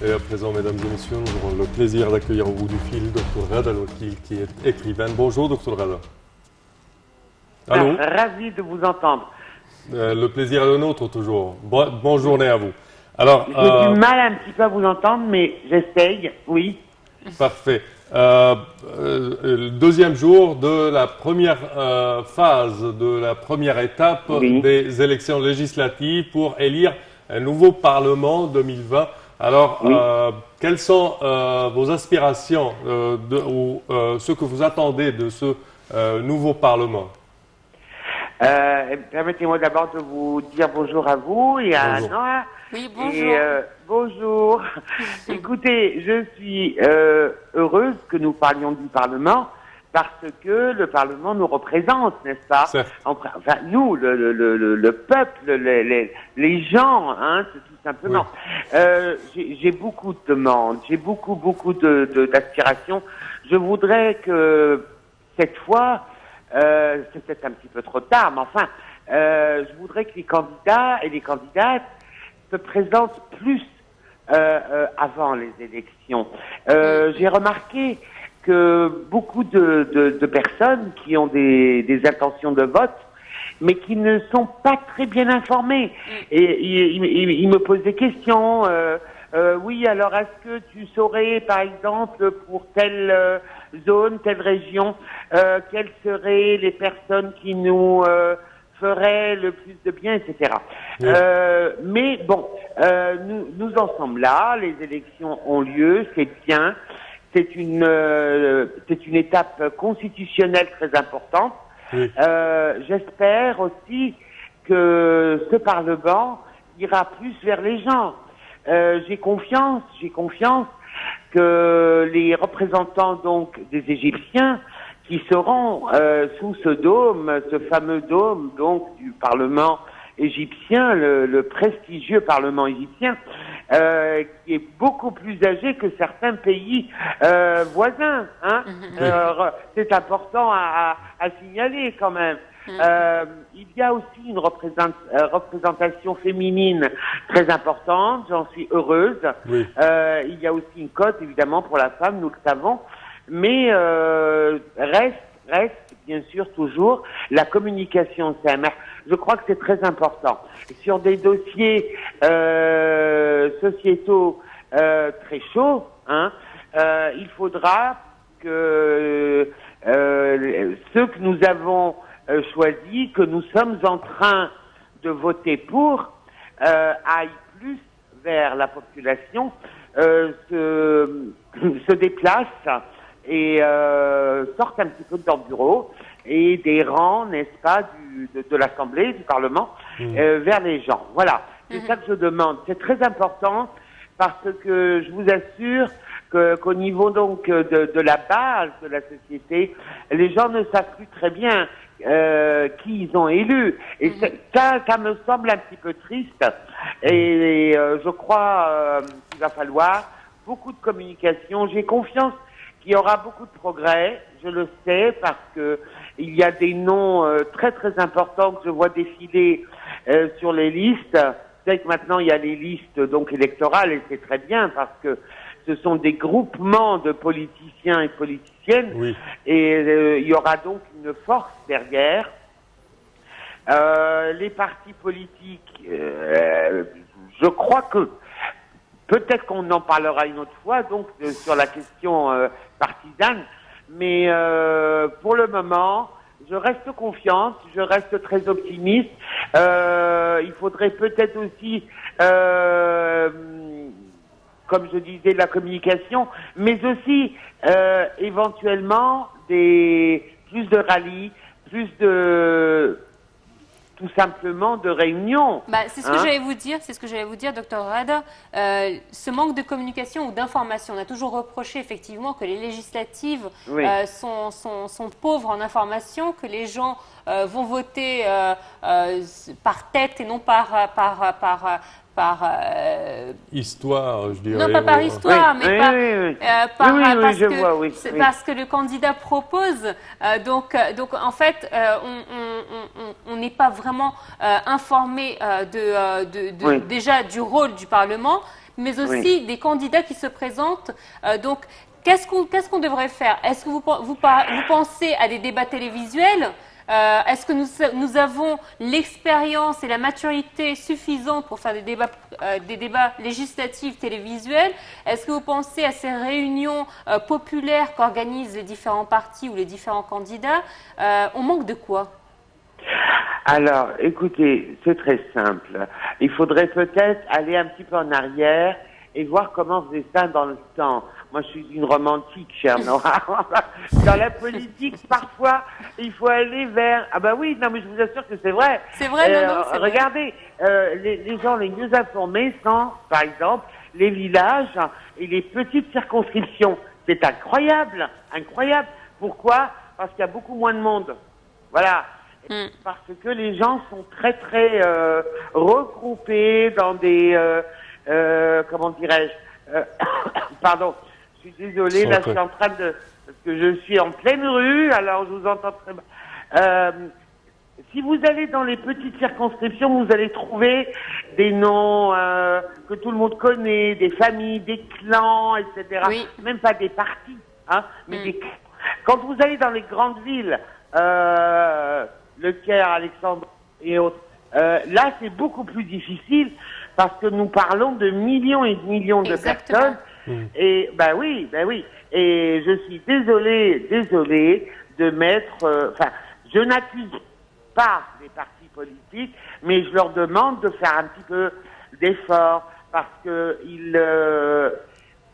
Et à présent, mesdames et messieurs, nous aurons le plaisir d'accueillir au bout du fil Dr Rada Wakil, qui est écrivaine. Bonjour, Dr Rada. Allô? Ravi de vous entendre. Le plaisir est le nôtre, toujours. Bonne journée à vous. Alors, J'ai du mal un petit peu à vous entendre, mais j'essaye, oui. parfait. Le deuxième jour de la première phase, de la première étape Oui. des élections législatives pour élire un nouveau Parlement 2020. Alors, Oui. quelles sont vos aspirations ou ce que vous attendez de ce nouveau Parlement? Permettez-moi d'abord de vous dire bonjour à vous et à Bonjour. Noah. Oui, bonjour. Et, bonjour. Écoutez, je suis heureuse que nous parlions du Parlement parce que le Parlement nous représente, n'est-ce pas? Certes. Enfin, nous, le peuple, les gens, hein, c'est tout simplement. J'ai beaucoup de demandes, j'ai beaucoup d'aspirations. Je voudrais que cette fois, c'est peut-être un petit peu trop tard, mais enfin, je voudrais que les candidats et les candidates se présentent plus avant les élections. J'ai remarqué que beaucoup de personnes qui ont des intentions de vote, mais qui ne sont pas très bien informées. Et ils me posent des questions. Oui, alors est-ce que tu saurais, par exemple, pour telle zone, telle région, quelles seraient les personnes qui nous feraient le plus de bien, etc. Oui. Mais bon, nous en sommes là, les élections ont lieu, c'est bien, c'est une étape constitutionnelle très importante. Oui. J'espère aussi que ce Parlement ira plus vers les gens. J'ai confiance que les représentants donc des Égyptiens qui seront sous ce dôme, ce fameux dôme donc du Parlement égyptien, le prestigieux Parlement égyptien, qui est beaucoup plus âgé que certains pays voisins. Hein. C'est important à signaler quand même. Il y a aussi une représentation féminine très importante, j'en suis heureuse. Oui. Il y a aussi une cote évidemment pour la femme, nous le savons, mais reste bien sûr toujours la communication CMR. Je crois que c'est très important. Sur des dossiers sociétaux très chauds, hein, il faudra que ceux que nous avons choisi, que nous sommes en train de voter pour, aillent plus vers la population, se déplacent et sortent un petit peu de leur bureau et des rangs, n'est-ce pas, de l'Assemblée, du Parlement, vers les gens. Voilà, c'est ça que je demande. C'est très important parce que je vous assure qu'au niveau donc de la base de la société, les gens ne savent plus très bien qui ils ont élu. Et ça me semble un petit peu triste. Et je crois qu'il va falloir beaucoup de communication. J'ai confiance qu'il y aura beaucoup de progrès. Je le sais parce que il y a des noms très très importants que je vois défiler sur les listes. Vous savez que maintenant il y a les listes donc électorales et c'est très bien parce que ce sont des groupements de politiciens et politiciennes. Oui. Et il y aura donc une force derrière. Les partis politiques, je crois que peut-être qu'on en parlera une autre fois donc sur la question partisane, mais pour le moment, je reste confiante, je reste très optimiste. Il faudrait peut-être aussi comme je disais, la communication, mais aussi éventuellement plus de rallyes, plus de tout simplement de réunions. C'est ce que j'allais vous dire, Dr Rada. Ce manque de communication ou d'information, on a toujours reproché effectivement que les législatives sont pauvres en information, que les gens vont voter par tête et non par histoire, je dirais. Non, pas par histoire, mais parce que le candidat propose. Donc en fait, on n'est pas vraiment informé déjà du rôle du Parlement, mais aussi des candidats qui se présentent. Donc, qu'est-ce qu'on devrait faire? Est-ce que vous pensez à des débats télévisuels? Est-ce que nous avons l'expérience et la maturité suffisante pour faire des débats législatifs télévisuels? Est-ce que vous pensez à ces réunions populaires qu'organisent les différents partis ou les différents candidats? On manque de quoi? Alors, écoutez, c'est très simple. Il faudrait peut-être aller un petit peu en arrière et voir comment on faisait ça dans le temps. Moi, je suis une romantique, chère Nora. Dans la politique, parfois, il faut aller vers... Ah ben oui, non, mais je vous assure que c'est vrai. C'est vrai, non, c'est vrai. Regardez, les gens les mieux informés sont, par exemple, les villages et les petites circonscriptions. C'est incroyable, incroyable. Pourquoi? Parce qu'il y a beaucoup moins de monde. Voilà. Parce que les gens sont très, très regroupés dans des... comment dirais-je pardon, je suis désolée, là je suis en train de... Parce que je suis en pleine rue, alors je vous entends très mal. Si vous allez dans les petites circonscriptions, vous allez trouver des noms que tout le monde connaît, des familles, des clans, etc. Oui. Même pas des partis, hein, mais des clans. Quand vous allez dans les grandes villes, Le Caire, Alexandre et autres, là c'est beaucoup plus difficile parce que nous parlons de millions et de millions de personnes. Et ben oui. Et je suis désolée de mettre. Enfin, je n'accuse pas les partis politiques, mais je leur demande de faire un petit peu d'effort parce que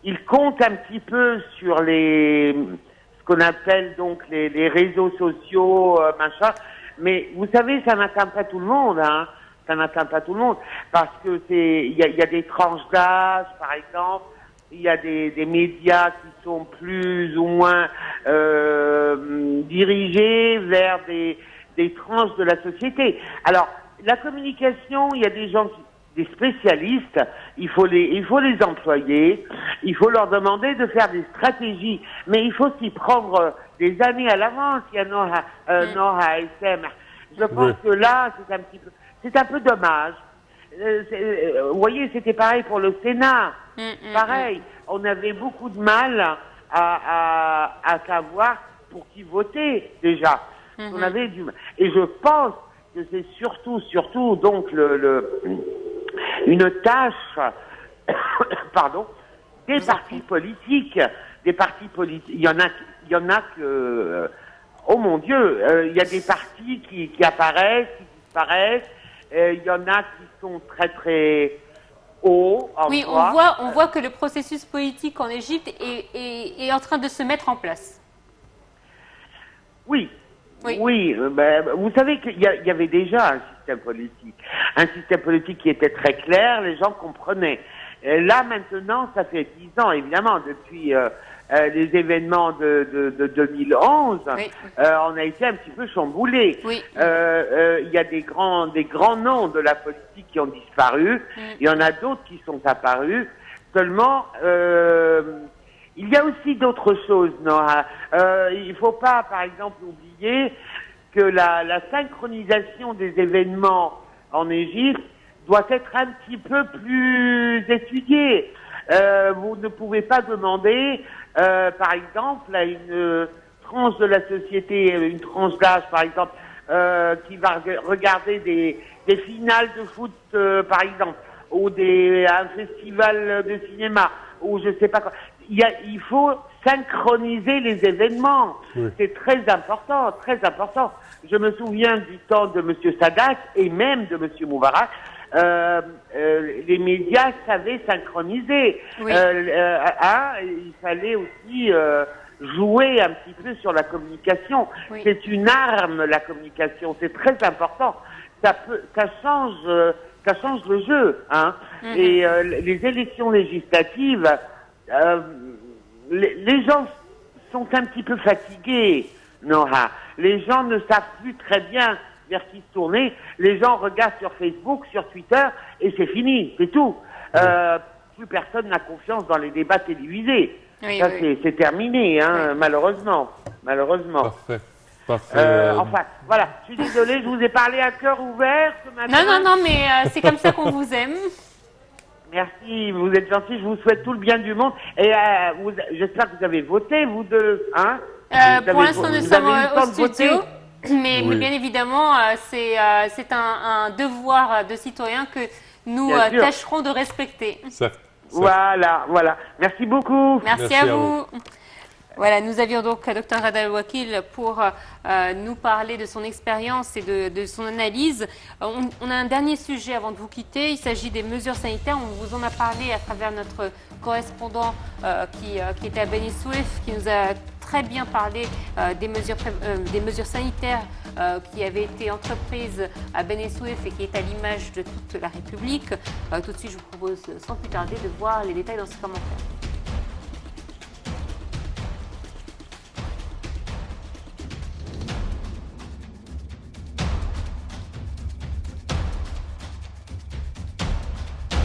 ils comptent un petit peu sur ce qu'on appelle donc les réseaux sociaux, machin. Mais vous savez, ça n'atteint pas tout le monde, hein. Ça n'atteint pas tout le monde parce que il y a des tranches d'âge, par exemple. Il y a des médias qui sont plus ou moins dirigés vers des tranches de la société. Alors, la communication, il y a des gens, des spécialistes, il faut les employer, il faut leur demander de faire des stratégies, mais il faut s'y prendre des années à l'avance. Il y a Nora SM. Je pense que là, c'est un peu dommage. Vous voyez, c'était pareil pour le Sénat. Pareil, on avait beaucoup de mal à savoir pour qui voter déjà. On avait du mal. Et je pense que c'est surtout donc une tâche, pardon, des partis politiques. Des partis politiques. Il y en a que, oh mon Dieu, il y a des partis qui apparaissent, qui disparaissent. Il y en a qui sont très très hauts. Oui, on voit que le processus politique en Égypte est en train de se mettre en place. Oui. Ben, vous savez qu'il y avait déjà un système politique qui était très clair, les gens comprenaient. Et là maintenant, ça fait 10 ans évidemment depuis les événements de 2011, on a été un petit peu chamboulé. Il y a des grands noms de la politique qui ont disparu. Il y en a d'autres qui sont apparus. Seulement, il y a aussi d'autres choses, Nora. Il ne faut pas, par exemple, oublier que la synchronisation des événements en Égypte doit être un petit peu plus étudiée. Vous ne pouvez pas demander, par exemple, à une tranche de la société, une tranche d'âge, par exemple, qui va regarder des finales de foot, par exemple, ou un festival de cinéma, ou je sais pas quoi. Il faut synchroniser les événements. C'est très important, très important. Je me souviens du temps de M. Sadat et même de M. Moubarak. Les médias savaient synchroniser. Il fallait aussi jouer un petit peu sur la communication. C'est une arme, la communication. C'est très important. Ça change le jeu, hein. Et les élections législatives, les gens sont un petit peu fatigués, Nora. Les gens ne savent plus très bien vers qui se tourner. Les gens regardent sur Facebook, sur Twitter, et c'est fini, c'est tout. Plus personne n'a confiance dans les débats télévisés. C'est terminé, hein, malheureusement. Parfait. Enfin, voilà, je suis désolée, je vous ai parlé à cœur ouvert ce matin. Non, mais c'est comme ça qu'on vous aime. Merci, vous êtes gentil, je vous souhaite tout le bien du monde. Et j'espère que vous avez voté, vous deux, hein? Pour l'instant, nous sommes au studio, mais Oui. bien évidemment, c'est un devoir de citoyen que nous Bien sûr. tâcherons de respecter. Certes. Voilà, voilà. Merci beaucoup. Merci à vous. Voilà, nous avions donc Dr Rada El-Wakil pour nous parler de son expérience et de son analyse. On a un dernier sujet avant de vous quitter. Il s'agit des mesures sanitaires. On vous en a parlé à travers notre correspondant qui était à Beni Suef, qui nous a très bien parlé des mesures sanitaires qui avaient été entreprises à Beni Suef et qui est à l'image de toute la République. Tout de suite, je vous propose sans plus tarder de voir les détails dans ce commentaire.